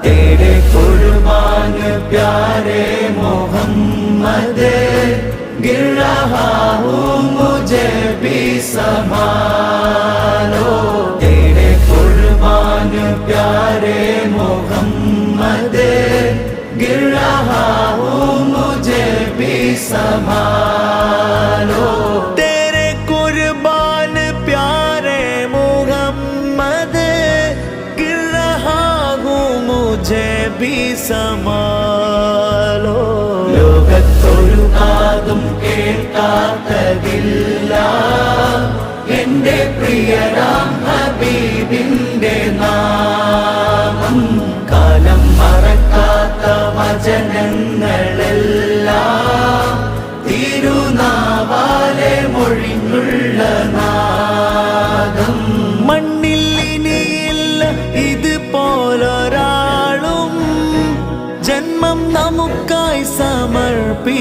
तेरे कुर्बान प्यारे मोहम्मद, गिर रहा हूँ मुझे भी संभालो। तेरे कुर्बान प्यारे मोहम्मद, गिर रहा हूँ मुझे भी संभालो। तेरे कुर्बान प्यारे मोहम्मद, गिर रहा हूँ मुझे भी संभालो। ലോകത്തൊരു കാതും കേൾക്കാത്തതില്ല എന്റെ പ്രിയരാം ഹബീബിന്റെ നാമം. കാലം മറക്കാത്ത വചനങ്ങളെല്ലാം തിരുനാവാലെ മൊഴിഞ്ഞുള്ള നാദം. മണ്ണിൽ ഇനിയില്ല ഇതുപോലൊരാളും ജന്മം നമുക്കായി സമർപ്പി